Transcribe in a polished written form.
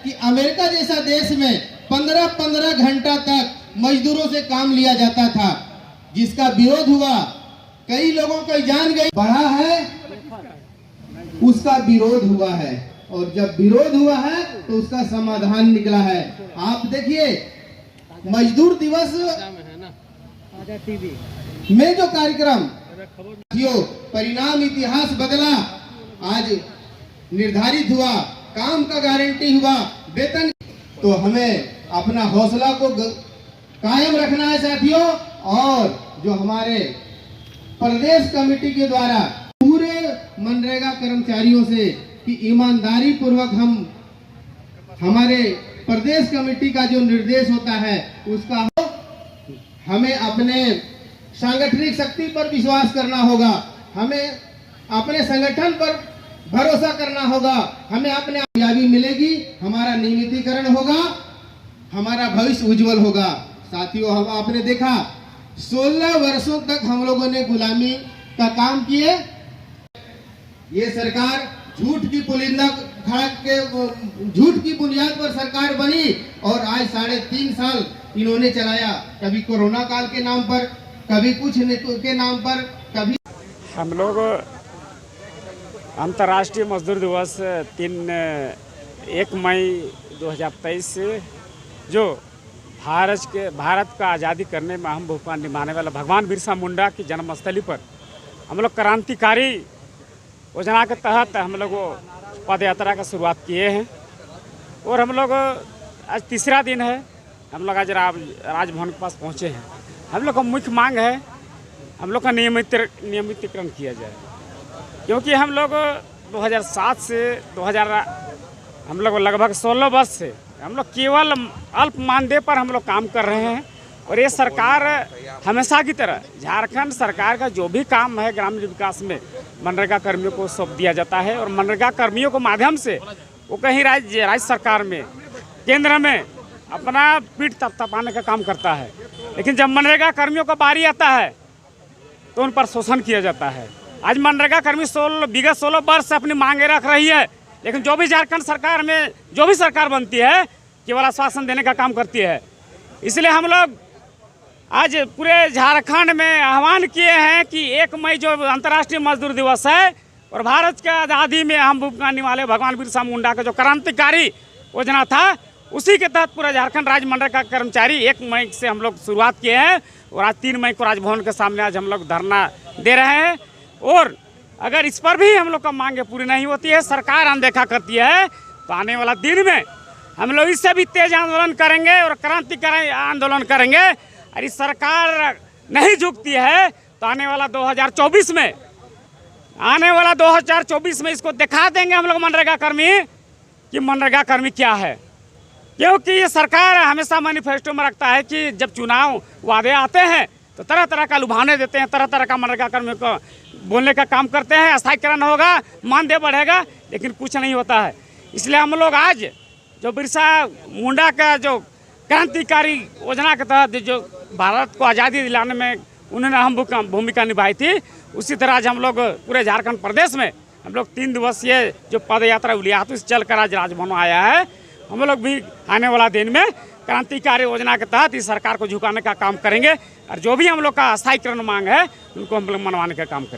कि अमेरिका जैसा देश में 15-15 घंटा तक मजदूरों से काम लिया जाता था, जिसका विरोध हुआ, कई लोगों की जान गई, बढ़ा है, उसका विरोध हुआ है। और जब विरोध हुआ है तो उसका समाधान निकला है। आप देखिए, मजदूर दिवस में जो कार्यक्रम, परिणाम इतिहास बदला, आज निर्धारित हुआ, काम का गारंटी हुआ, वेतन। तो हमें अपना हौसला को कायम रखना है साथियों। और जो हमारे प्रदेश कमेटी के द्वारा पूरे मनरेगा कर्मचारियों से कि ईमानदारी पूर्वक हमारे प्रदेश कमेटी का जो निर्देश होता है उसका हमें अपने सांगठनिक शक्ति पर विश्वास करना होगा, हमें अपने संगठन पर भरोसा करना होगा, हमें अपने कामयाबी मिलेगी, हमारा नियमितीकरण होगा, हमारा भविष्य उज्जवल होगा। साथियों, हम आपने देखा 16 वर्षों तक हम लोगों ने गुलामी का काम किए। ये सरकार झूठ की बुनियाद पर सरकार बनी और आज 3.5 साल इन्होंने चलाया, कभी कोरोना काल के नाम पर, कभी कुछ के नाम पर, कभी। हम लोग अंतर्राष्ट्रीय मजदूर दिवस 1 मई 2023 से जो भारत का आज़ादी करने में अहम भूमिका निभाने वाला भगवान बिरसा मुंडा की जन्मस्थली पर हम लोग क्रांतिकारी योजना के तहत हम लोग वो पद यात्रा का शुरुआत किए हैं। और हम लोग आज तीसरा दिन है, हम लोग आज राजभवन के पास पहुँचे हैं। हम लोग का मुख्य मांग है हम लोग का नियमितीकरण किया जाए, क्योंकि हम लोग 2007 से 2000 हम लोग लगभग 16 वर्ष से हम लोग केवल अल्प मानदेय पर हम लोग काम कर रहे हैं। और ये सरकार हमेशा की तरह झारखंड सरकार का जो भी काम है ग्रामीण विकास में मनरेगा कर्मियों को सौंप दिया जाता है। और मनरेगा कर्मियों के माध्यम से वो कहीं राज्य सरकार में, केंद्र में अपना पीठ थपथपाने का काम करता है, लेकिन जब मनरेगा कर्मियों का बारी आता है तो उन पर शोषण किया जाता है। आज मनरेगा कर्मी विगत 16 वर्ष से अपनी मांगे रख रही है, लेकिन जो भी झारखंड सरकार में जो भी सरकार बनती है केवल आश्वासन देने का काम करती है। इसलिए हम लोग आज पूरे झारखंड में आह्वान किए हैं कि 1 मई जो अंतर्राष्ट्रीय मजदूर दिवस है और भारत के आज़ादी में अहम भूमिका निभाने भगवान बिरसा मुंडा का जो क्रांतिकारी योजना था, उसी के तहत पूरा झारखंड राज्य मनरेगा कर्मचारी 1 मई से हम लोग शुरुआत किए हैं। और आज 3 मई को राजभवन के सामने आज हम लोग धरना दे रहे हैं। और अगर इस पर भी हम लोग का मांगे पूरी नहीं होती है, सरकार अनदेखा करती है, तो आने वाला दिन में हम लोग इससे भी तेज आंदोलन करेंगे और क्रांतिकारी आंदोलन करेंगे। और इस सरकार नहीं झुकती है तो आने वाला 2024 में इसको दिखा देंगे हम लोग मनरेगा कर्मी कि मनरेगा कर्मी क्या है। क्योंकि ये सरकार हमेशा मैनिफेस्टो में रखता है कि जब चुनाव वादे आते हैं तो तरह तरह का लुभाने देते हैं, तरह तरह का मनरेगा कर्मियों को बोलने का काम करते हैं, स्थायीकरण होगा, मानदेय बढ़ेगा, लेकिन कुछ नहीं होता है। इसलिए हम लोग आज जो बिरसा मुंडा का जो क्रांतिकारी योजना के तहत जो भारत को आज़ादी दिलाने में उन्होंने अहम भूमिका निभाई थी, उसी तरह आज हम लोग पूरे झारखंड प्रदेश में हम लोग 3 दिवसीय जो पद यात्रा उलियातू से चलकर आज राजभवन आया है। हम लोग भी आने वाला दिन में क्रांतिकारी योजना के तहत इस सरकार को झुकाने का काम करेंगे और जो भी हम लोग का स्थायीकरण मांग है उनको हम लोग मनवाने का काम करेंगे।